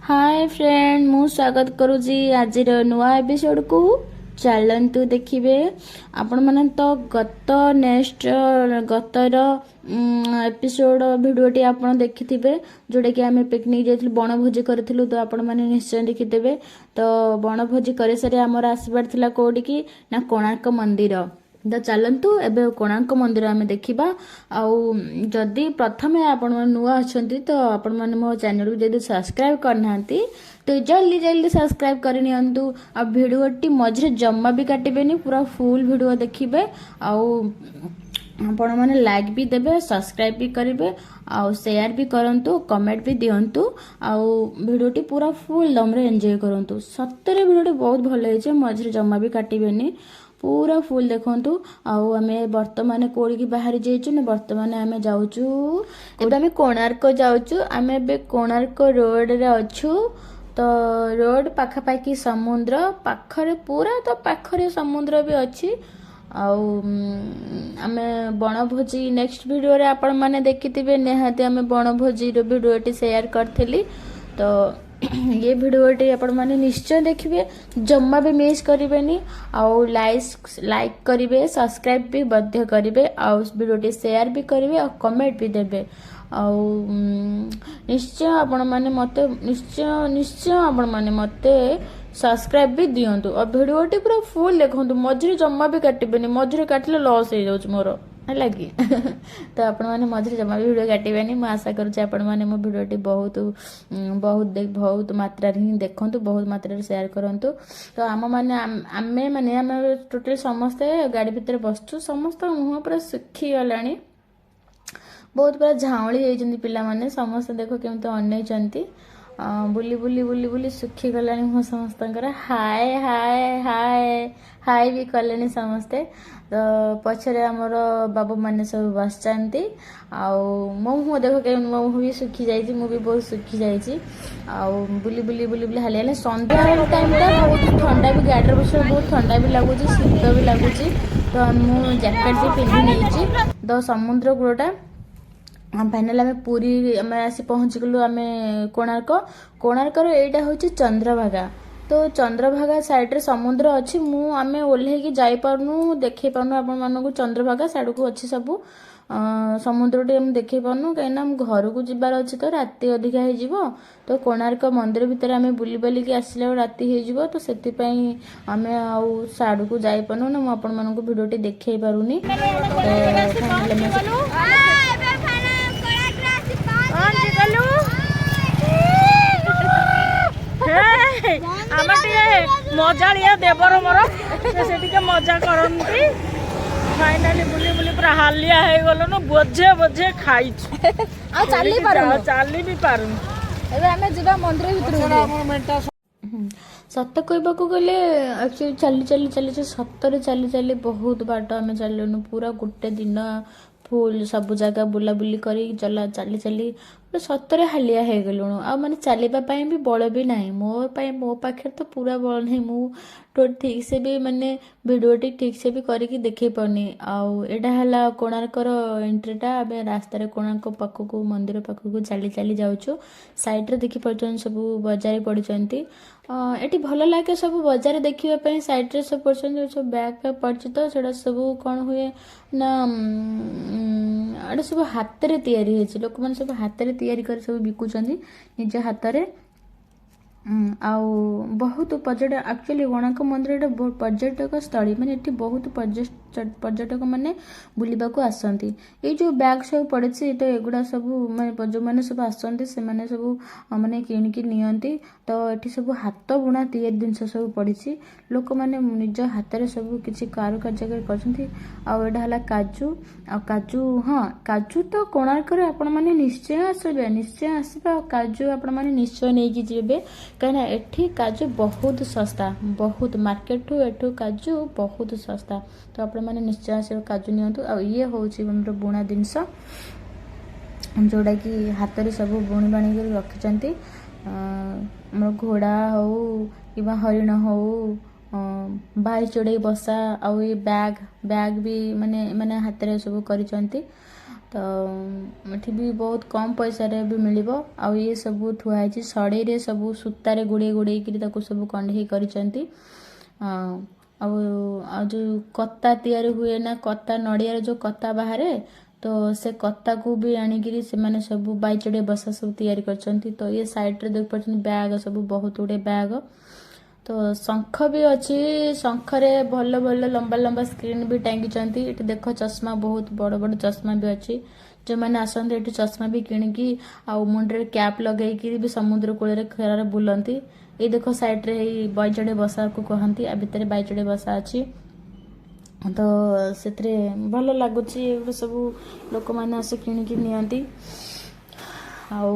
Hi friend मु स्वागत करुची आज नुआ एपिसोड को चलतु देखिए आपण मैंने तो गतर एपिसोड भिडियोटी आप देखि जोटा कि आम पिकनिक जाइलु बनभोजी करूँ तो आपण मैंने निश्चय देखिदेवे। तो बनभोजी कर सारी आमर आसबार थिला कोठी की ना कोणार्क मंदिर। तो चलतु एबे कोणार्क मंदिर आम देखा आदि प्रथम आपण नुआ अच्छा तो आपण मैंने मो चैनल को जब सब्सक्राइब करना तो जल्दी जल्दी सब्सक्राइब करनी आ भिडियोटी मझे जमा भी काटबेनि पूरा फुल भिडियो देखिए आपण मैंने लाइक भी देबे सब्सक्राइब भी करेंगे आउ शेयर भी करंतु कमेंट भी दिंतु आउ भिडियोटी पूरा फुल दम्रे एंजॉय करंतु। सतरे भिडियोटी बहुत भल है मझे जमा भी काटबेनि पूरा फुल देखु आम बर्तमान कोड़ी की बाहरी जाइए बर्तमान आम जाऊँ आम कोणार्क जाऊँ आम ए कोणार्क रोड रे अच्छु। तो रोड पाखापाखि समुद्र पाखरे पूरा तो पाखरे समुद्र भी अच्छी आम बनभोजी नेक्स्ट वीडियो रे आपण माने देखिथिबे निहाती आम बनभोजी रो वीडियोटी शेयर करथिली। तो ये भिडियोटी आपण माने निश्चय देखिए जम्मा भी मिस करेंगे आउ लाइक करेंगे सब्सक्राइब भी बध्य करेंगे आउ भिडियोटी शेयर भी करेंगे और कमेंट भी देबे आउ निश्चय आपण माने मते निश्चय आपण माने मते सब्सक्राइब भी दियंतु और भिडियोटी पूरा फुल देखंतु मझरे जम्मा भी काटबेनि मझरे काटले लॉस हो जाउछ मोर है कि तो आपण माने मझरे जमा भी वीडियो काटबेनि मु आशा करूछ आपण माने मो वीडियोटी बहुत मात्रा रे ही देखंतु बहुत मात्रा रे शेयर करंतु। तो आम माने आम टोटल समस्ते गाड़ी भितर बसछु समस्त मुह पूरा सुखी गलानी बहुत पूरा झाउली होइछन्ती पिला माने समस्त देखो केमते अनैछन्ती बुली बुली बुली बुली सुखी गलानी मुह समस्तंकर हाय हाय हाय हाय भी कलेनी समस्ते। तो पछरे हमर बाबू माने सब बसचंती आउ मो मुह देखो के मो मुह भी सुखी जाइछि मु भी बहुत सुखी जाइछि आउ बुली बुली बुली बुली हाले हाले संध्या टाइम ता बहुत ठंडा भी गाड़ी रे बसे बहुत ठंडा भी लागुछि शीत भी लागुछि। तो मु जैकेट भी पिन्हि नेछि तो समुद्र कूलटा फाइनाल आम पूरी आम आसी पहुँची गलु आम कोणार्कर एटा हूँ चंद्रभागा। तो चंद्रभागा साइड रे समुद्र अच्छी आम ओह्लैकी जापरनु देखे पारनु आपण मानक चंद्रभागा साइड को अच्छी सब समुद्र टे देखे पारनु कहीं घर को जीवार अच्छी तो राति अधिका हो तो कोणार्क मंदिर भितर आम बुली बालिकी आसला राति हो तो से आम आउ साड़ को जापरनु ना मुझे आपण मानक भिडियोटी देखे पारुनी। मजा देवर मोर से मजा करती फाइनाली बुली बुली पूरा हालिया हो गलु बोझे बोझे खाई चली भी पार मंदिर सत कहवा गले एक्चुअली चली चली चली सतरे चली चली बहुत बाट आम चलुनु पूरा गोटे दिन फुल सब जगह बुलाबुली कर चली चली सतरे हालिया हो गलुणु आ माने चलवाई भी बल भी ना मो पाखे तो पूरा बल नहीं मु तो ठीक से भी माने भिडियोटी ठीक से भी करके देखे पानी आउ एटा हला कोणार्कर एंट्रीटा आम रास्तार कोणार्क पाखक मंदिर पाखक चली चली जाऊँ साइड रे देखी पार्छ सब बजार पड़ती एटी भल लगे सब बजार देखापी साइड रे सब पड़ते सब बैग फैग पड़ी तो सेटा सब कौन हुए ना एटा सब हाथ रे तैयारी होती लोक मैंने सब हाथ रे तैयारी कर सब बिकुचंदी निज हाथ रे आउ बहुत पर्यटक एक्चुअली कोणार्क मंदिर पर्यटक स्थली माने एटी बहुत पर्यटक माने बुलिबा को आसंती ये जो बैग सब पड़े तो एगुड़ा सब माने जो माने सब आसंती से माने सब माने किणिकी नियंती तो एटी सब हाथ बुणा तैयारी जिनस सब पड़ी लोक माने निज हाथ रे सब किछि कारुकार्य करछंती आउ एटा हला काजू आ काजू हाँ काजू तो कोणार्क रे आपण माने निश्चय आसबे काजू आपण माने निश्चय नै कि जेबे कहीं एठी काजू बहुत सस्ता बहुत मार्केट ठू एठू काजू बहुत सस्ता तो आपण मैंने निश्चय से काजू नियंतु आ ये हूँ बुणा जिनस जोड़ा कि हाथ में सब बुणी बाणी कर रखिंट घोड़ा हो कि हरिण हो भाई चढ़ई बसा आउ ये बैग भी माने माने हाथ में सब कर तो ଏଠି ବି ବହୁତ କମ୍ ପଇସାରେ ବି ମିଳିବ। ଆଉ ଇଏ ସବୁ ଥୁଆ ହେଇଛି ସଢ଼େଇରେ, ସବୁ ସୂତାରେ ଗୁଡ଼େଇ ଗୁଡ଼େଇକିରି ତାକୁ ସବୁ କଣ୍ଢେଇ କରିଛନ୍ତି। ଆଉ ଆଉ ଯେଉଁ କତା ତିଆରି ହୁଏ ନା, କତା ନଡ଼ିଆର ଯେଉଁ କତା ବାହାରେ, ତ ସେ କତାକୁ ବି ଆଣିକିରି ସେମାନେ ସବୁ ବାଇଚଢ଼େଇ ବସା ସବୁ ତିଆରି କରିଛନ୍ତି। ତ ଇଏ ସାଇଡ଼୍ରେ ଦେଖିପାରୁଛନ୍ତି ବ୍ୟାଗ୍ ସବୁ, ବହୁତ ଗୁଡ଼ିଏ ବ୍ୟାଗ୍। ତ ଶଙ୍ଖ ବି ଅଛି, ଶଙ୍ଖରେ ଭଲ ଭଲ ଲମ୍ବା ଲମ୍ବା ସ୍କ୍ରିନ୍ ବି ଟାଙ୍ଗିଛନ୍ତି। ଏଠି ଦେଖ ଚଷମା, ବହୁତ ବଡ଼ ବଡ଼ ଚଷମା ବି ଅଛି। ଯେଉଁମାନେ ଆସନ୍ତି ଏଠି ଚଷମା ବି କିଣିକି ଆଉ ମୁଣ୍ଡରେ କ୍ୟାପ୍ ଲଗେଇକିରି ବି ସମୁଦ୍ର କୂଳରେ ଖରାରେ ବୁଲନ୍ତି। ଏଇ ଦେଖ ସାଇଡ଼୍ରେ ଏଇ ବାଇଚଢ଼େଇ ବସାକୁ କହନ୍ତି, ଆ ଭିତରେ ବାଇଚଢ଼େଇ ବସା ଅଛି। ତ ସେଥିରେ ଭଲ ଲାଗୁଛି, ଏଗୁলো ସବୁ ଲୋକମାନେ ଆସି କିଣିକି ନିଅନ୍ତି। ଆଉ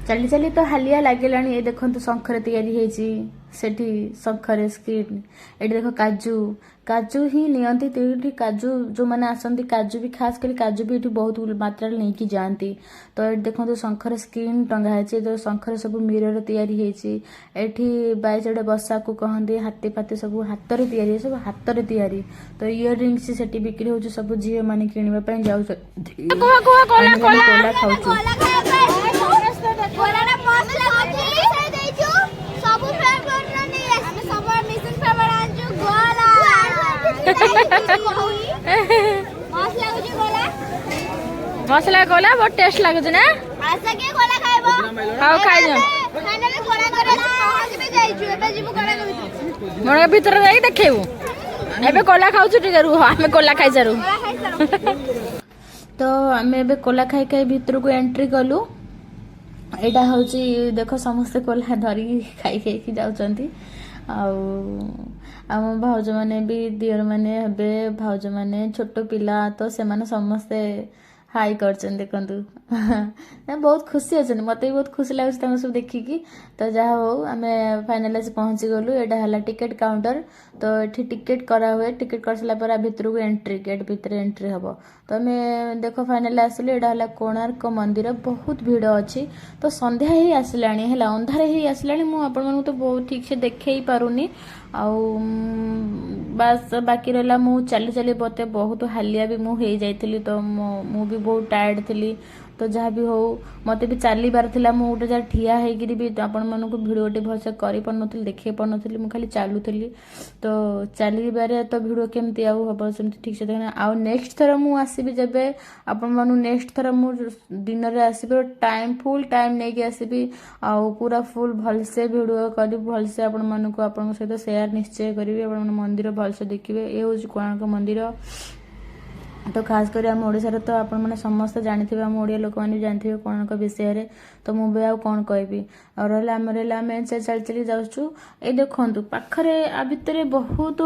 ଚାଲି ଚାଲି ତ ହାଲିଆ ଲାଗିଲାଣି। ଏ ଦେଖନ୍ତୁ ଶଙ୍ଖରେ ତିଆରି ହେଇଛି, ସେଠି ଶଙ୍ଖରେ ସ୍କ୍ରିନ୍। ଏଠି ଦେଖ କାଜୁ, କାଜୁ ହିଁ ନିଅନ୍ତି ଏଠି। କାଜୁ ଯେଉଁମାନେ ଆସନ୍ତି, କାଜୁ ବି ଖାସ୍ କରି କାଜୁ ବି ଏଠି ବହୁତ ମାତ୍ରାରେ ନେଇକି ଯାଆନ୍ତି। ତ ଏଠି ଦେଖନ୍ତୁ ଶଙ୍ଖରେ ସ୍କ୍ରିନ୍ ଟଙ୍ଗା ହେଇଛି, ତ ଶଙ୍ଖରେ ସବୁ ମିରର ତିଆରି ହେଇଛି। ଏଠି ବାଇଚଢ଼େଇ ବସାକୁ କହନ୍ତି, ହାତୀ ଫାତି ସବୁ ହାତରେ ତିଆରି, ସବୁ ହାତରେ ତିଆରି। ତ ଇୟର ରିଙ୍ଗସ୍ ସେଠି ବିକ୍ରି ହେଉଛି, ସବୁ ଝିଅମାନେ କିଣିବା ପାଇଁ ଯାଉଛନ୍ତି। କୋଲା ଖାଉଛୁ। ମସଲା କୋଲା ବହୁତ ଟେଷ୍ଟ ଲାଗୁଛି ନା? ଖାଉ ଖାଇଦିଅ। ମୋର ଭିତରେ ଯାଇକି ଦେଖେଇବୁ। ଏବେ କୋଲା ଖାଉଛୁ, ଟିକେ ରୁହ, ଆମେ କୋଲା ଖାଇସାରୁ। ତ ଆମେ ଏବେ କୋଲା ଖାଇ ଖାଇ ଭିତରକୁ ଏଣ୍ଟ୍ରି କଲୁ। ଏଇଟା ହେଉଛି ଦେଖ, ସମସ୍ତେ କୋଲା ଧରିକି ଖାଇ ଖାଇକି ଯାଉଛନ୍ତି। ଆଉ ଆମ ଭାଉଜମାନେ ବି, ଦିଅରମାନେ ହେବେ, ଭାଉଜମାନେ, ଛୋଟ ପିଲା, ତ ସେମାନେ ସମସ୍ତେ ହାଇ କରିଛନ୍ତି ଦେଖନ୍ତୁ। ବହୁତ ଖୁସି ଅଛନ୍ତି, ମୋତେ ବି ବହୁତ ଖୁସି ଲାଗୁଛି ତାଙ୍କୁ ସବୁ ଦେଖିକି। ତ ଯାହା ହଉ ଆମେ ଫାଇନାଲ୍ ଆସି ପହଞ୍ଚିଗଲୁ। ଏଇଟା ହେଲା ଟିକେଟ୍ କାଉଣ୍ଟର। ତ ଏଠି ଟିକେଟ୍ କରାହୁଏ, ଟିକେଟ୍ କରିସାରିଲା ପରେ ଭିତରକୁ ଏଣ୍ଟ୍ରି, ଗେଟ୍ ଭିତରେ ଏଣ୍ଟ୍ରି ହେବ। ତ ଆମେ ଦେଖ ଫାଇନାଲ୍ ଆସିଲୁ। ଏଇଟା ହେଲା କୋଣାର୍କ ମନ୍ଦିର, ବହୁତ ଭିଡ଼ ଅଛି। ତ ସନ୍ଧ୍ୟା ହେଇ ଆସିଲାଣି ହେଲା, ଅନ୍ଧାର ହେଇ ଆସିଲାଣି। ମୁଁ ଆପଣମାନଙ୍କୁ ତ ବହୁତ ଠିକ୍ ସେ ଦେଖେଇ ପାରୁନି। ଆଉ ବାସ୍ ବାକି ରହିଲା, ମୁଁ ଚାଲି ଚାଲି ମୋତେ ବହୁତ ହାଲିଆ ବି ମୁଁ ହେଇଯାଇଥିଲି। ତ ମୁଁ ବି ବହୁତ ଟାୟାର୍ଡ଼ ଥିଲି। ତ ଯାହା ବି ହଉ, ମୋତେ ବି ଚାଲିବାର ଥିଲା। ମୁଁ ଗୋଟେ ଯାହା ଠିଆ ହେଇକିରି ବି ଆପଣମାନଙ୍କୁ ଭିଡ଼ିଓଟି ଭଲସେ କରିପାରୁନଥିଲି, ଦେଖେଇ ପାରୁନଥିଲି। ମୁଁ ଖାଲି ଚାଲୁଥିଲି। ତ ଚାଲିବାରେ ତ ଭିଡ଼ିଓ କେମିତି ଆଉ ହେବ, ସେମିତି ଠିକ୍ ସେ ଦେଖେନା। ଆଉ ନେକ୍ସଟ ଥର ମୁଁ ଆସିବି ଯେବେ, ଆପଣମାନଙ୍କୁ ନେକ୍ସଟ ଥର ମୁଁ ଦିନରେ ଆସିବି, ଫୁଲ୍ ଟାଇମ୍ ନେଇକି ଆସିବି। ଆଉ ପୁରା ଫୁଲ୍ ଭଲସେ ଭିଡ଼ିଓ କରିବି, ଭଲସେ ଆପଣମାନଙ୍କୁ, ଆପଣଙ୍କ ସହିତ ସେୟାର ନିଶ୍ଚୟ କରିବି। ଆପଣମାନେ ମନ୍ଦିର ଭଲସେ ଦେଖିବେ। ଏ ହେଉଛି କୋଣାର୍କ ମନ୍ଦିର। ତ ଖାସ୍ କରି ଆମ ଓଡ଼ିଶାରେ ତ ଆପଣମାନେ ସମସ୍ତେ ଜାଣିଥିବେ, ଆମ ଓଡ଼ିଆ ଲୋକମାନେ ବି ଜାଣିଥିବେ କୋଣାର୍କ ବିଷୟରେ। ତ ମୁଁ ବି ଆଉ କ'ଣ କହିବି। ଆଉ ଆମେ ଚାଲି ଚାଲି ଯାଉଛୁ। ଏଇ ଦେଖନ୍ତୁ ପାଖରେ, ଆ ଭିତରେ ବହୁତ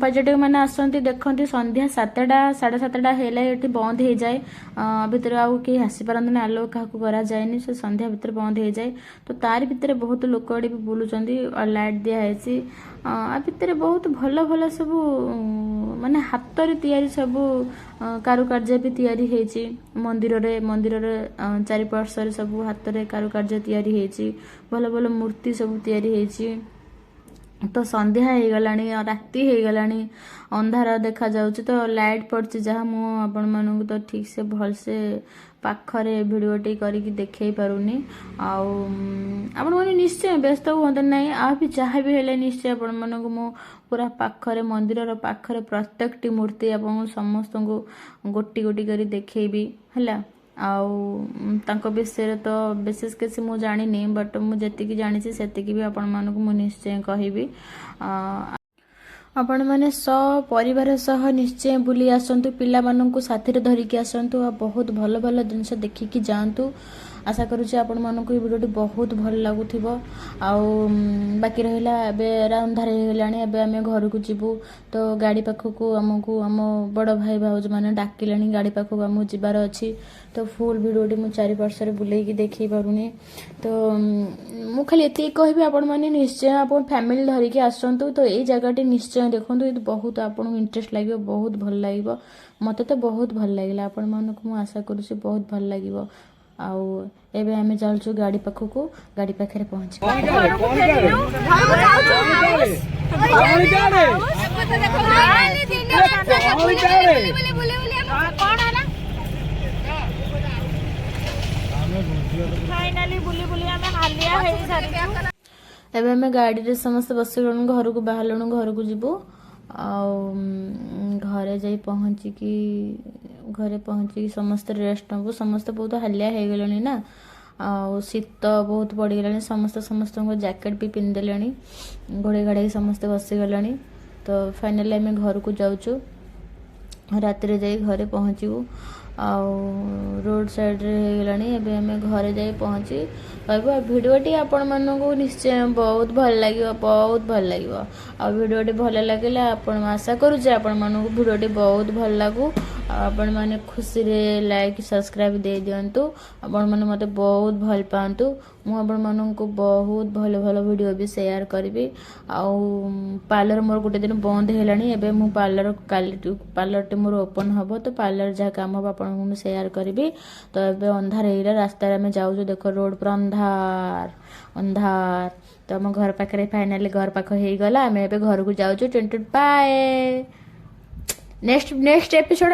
ପର୍ଯ୍ୟଟକମାନେ ଆସନ୍ତି, ଦେଖନ୍ତି। ସନ୍ଧ୍ୟା 7ଟା 7:30 ହେଲେ ଏଠି ବନ୍ଦ ହେଇଯାଏ। ଭିତରେ ଆଉ କେହି ଆସିପାରନ୍ତିନି, ଆଲୋକ କାହାକୁ କରାଯାଏନି, ସେ ସନ୍ଧ୍ୟା ଭିତରେ ବନ୍ଦ ହେଇଯାଏ। ତ ତାରି ଭିତରେ ବହୁତ ଲୋକ ଏଠି ବି ବୁଲୁଛନ୍ତି, ଲାଇଟ୍ ଦିଆହେଇଛି। ଆ ଭିତରେ ବହୁତ ଭଲ ଭଲ ସବୁ ମାନେ ହାତରେ ତିଆରି ସବୁ କାରୁକାର୍ଯ୍ୟ ବି ତିଆରି ହେଇଛି ମନ୍ଦିରରେ ଚାରିପାର୍ଶ୍ୱରେ ସବୁ ହାତରେ କାରୁକାର୍ଯ୍ୟ ତିଆରି ହେଇଛି। ଭଲ ଭଲ ମୂର୍ତ୍ତି ସବୁ ତିଆରି ହେଇଛି। ତ ସନ୍ଧ୍ୟା ହେଇଗଲାଣି, ରାତି ହେଇଗଲାଣି, ଅନ୍ଧାର ଦେଖାଯାଉଛି। ତ ଲାଇଟ୍ ପଡ଼ିଛି ଯାହା, ମୁଁ ଆପଣମାନଙ୍କୁ ତ ଠିକ୍ ସେ ଭଲସେ ପାଖରେ ଭିଡ଼ିଓଟି କରିକି ଦେଖେଇ ପାରୁନି। ଆଉ ଆପଣମାନେ ନିଶ୍ଚୟ ବ୍ୟସ୍ତ ହୁଅନ୍ତୁ ନାହିଁ। ଆଉ ବି ଯାହା ବି ହେଲେ ନିଶ୍ଚୟ ଆପଣମାନଙ୍କୁ ମୁଁ ପୁରା ପାଖରେ, ମନ୍ଦିରର ପାଖରେ ପ୍ରତ୍ୟେକଟି ମୂର୍ତ୍ତି ଆପଣଙ୍କୁ ସମସ୍ତଙ୍କୁ ଗୋଟି ଗୋଟି କରି ଦେଖେଇବି ହେଲା। ଆଉ ତାଙ୍କ ବିଷୟରେ ତ ବିଶେଷ କିଛି ମୁଁ ଜାଣିନି, ବଟ୍ ମୁଁ ଯେତିକି ଜାଣିଛି ସେତିକି ବି ଆପଣମାନଙ୍କୁ ମୁଁ ନିଶ୍ଚୟ କହିବି। ଆପଣମାନେ ପରିବାର ସହ ନିଶ୍ଚୟ ବୁଲି ଆସନ୍ତୁ, ପିଲାମାନଙ୍କୁ ସାଥିରେ ଧରିକି ଆସନ୍ତୁ, ଆଉ ବହୁତ ଭଲ ଭଲ ଜିନିଷ ଦେଖିକି ଯାଆନ୍ତୁ। ଆଶା କରୁଛି ଆପଣମାନଙ୍କୁ ଏ ଭିଡ଼ିଓଟି ବହୁତ ଭଲ ଲାଗୁଥିବ। ଆଉ ବାକି ରହିଲା, ଏବେ ଅନ୍ଧାର ହେଇଗଲାଣି, ଏବେ ଆମେ ଘରକୁ ଯିବୁ। ତ ଗାଡ଼ି ପାଖକୁ ଆମକୁ ଆମ ବଡ଼ ଭାଇ ଭାଉଜମାନେ ଡାକିଲେଣି, ଗାଡ଼ି ପାଖକୁ ଆମକୁ ଯିବାର ଅଛି। ତ ଫୁଲ୍ ଭିଡ଼ିଓଟି ମୁଁ ଚାରିପାର୍ଶ୍ୱରେ ବୁଲେଇକି ଦେଖେଇ ପାରୁନି। ତ ମୁଁ ଖାଲି ଏତିକି କହିବି, ଆପଣମାନେ ନିଶ୍ଚୟ ଆପଣ ଫ୍ୟାମିଲି ଧରିକି ଆସନ୍ତୁ। ତ ଏଇ ଜାଗାଟି ନିଶ୍ଚୟ ଦେଖନ୍ତୁ, ଏଠି ବହୁତ ଆପଣଙ୍କୁ ଇଣ୍ଟରେଷ୍ଟ ଲାଗିବ, ବହୁତ ଭଲ ଲାଗିବ। ମୋତେ ତ ବହୁତ ଭଲ ଲାଗିଲା, ଆପଣମାନଙ୍କୁ ମୁଁ ଆଶା କରୁଛି ବହୁତ ଭଲ ଲାଗିବ। ଆଉ ଏବେ ଆମେ ଯାଉଛୁ ଗାଡ଼ି ପାଖକୁ, ଗାଡ଼ି ପାଖରେ ପହଞ୍ଚିବା। फाइनाली बुली बुली आमे हालिया हेई सारी ଏବେ ଆମେ ଗାଡ଼ିରେ ସମସ୍ତେ ବସିଗଲୁଣୁ ଘରକୁ ବାହାରିଲୁଣୁ ଘରକୁ ଯିବୁ ଆଉ ଘରେ ଯାଇ ପହଞ୍ଚିକି ସମସ୍ତେ ରେଷ୍ଟ ନେବୁ ସମସ୍ତେ ବହୁତ ହାଲିଆ ହେଇଗଲେଣି ନା ଆଉ ଶୀତ ବହୁତ ପଡ଼ିଗଲାଣି ସମସ୍ତଙ୍କ ଜ୍ୟାକେଟ୍ ବି ପିନ୍ଧିଦେଲେଣି ଘୋଡ଼େଇ ଘାଡ଼େଇକି ସମସ୍ତେ ବସିଗଲେଣି ତ ଫାଇନାଲି ଆମେ ଘରକୁ ଯାଉଛୁ ରାତିରେ ଯାଇ ଘରେ ପହଞ୍ଚିବୁ ଆଉ ରୋଡ଼ ସାଇଡ଼ରେ ହେଇଗଲାଣି ଏବେ ଆମେ ଘରେ ଯାଇ ପହଞ୍ଚି କହିବୁ ଆଉ ଭିଡ଼ିଓଟି ଆପଣମାନଙ୍କୁ ନିଶ୍ଚୟ ବହୁତ ଭଲ ଲାଗିବ ଆଉ ଭିଡ଼ିଓଟି ଭଲ ଲାଗିଲେ ଆପଣ ଆଶା କରୁଛେ ଆପଣମାନଙ୍କୁ ଭିଡ଼ିଓଟି ବହୁତ ଭଲ ଲାଗୁ ଆଉ ଆପଣମାନେ ଖୁସିରେ ଲାଇକ୍ ସବସ୍କ୍ରାଇବ୍ ଦେଇଦିଅନ୍ତୁ ଆପଣମାନେ ମୋତେ ବହୁତ ଭଲ ପାଆନ୍ତୁ ମୁଁ ଆପଣମାନଙ୍କୁ ବହୁତ ଭଲ ଭଲ ଭିଡ଼ିଓ ବି ସେୟାର କରିବି ଆଉ ପାର୍ଲର ମୋର ଗୋଟେ ଦିନ ବନ୍ଦ ହେଲାଣି ଏବେ ମୁଁ ପାର୍ଲରଟି ମୋର ଓପନ୍ ହେବ ତ ପାର୍ଲର ଯାହା କାମ ହେବ ଆପଣଙ୍କୁ ମୁଁ ସେୟାର କରିବି ତ ଏବେ ଅନ୍ଧାର ହେଇଗଲା ରାସ୍ତାରେ ଆମେ ଯାଉଛୁ ଦେଖ ରୋଡ଼ ପୁରା ଅନ୍ଧାର ତ ଆମ ଘର ପାଖରେ ଫାଇନାଲି ଘର ପାଖ ହେଇଗଲା ଆମେ ଏବେ ଘରକୁ ଯାଉଛୁ ବାଏ ନେକ୍ସଟ ଏପିସୋଡ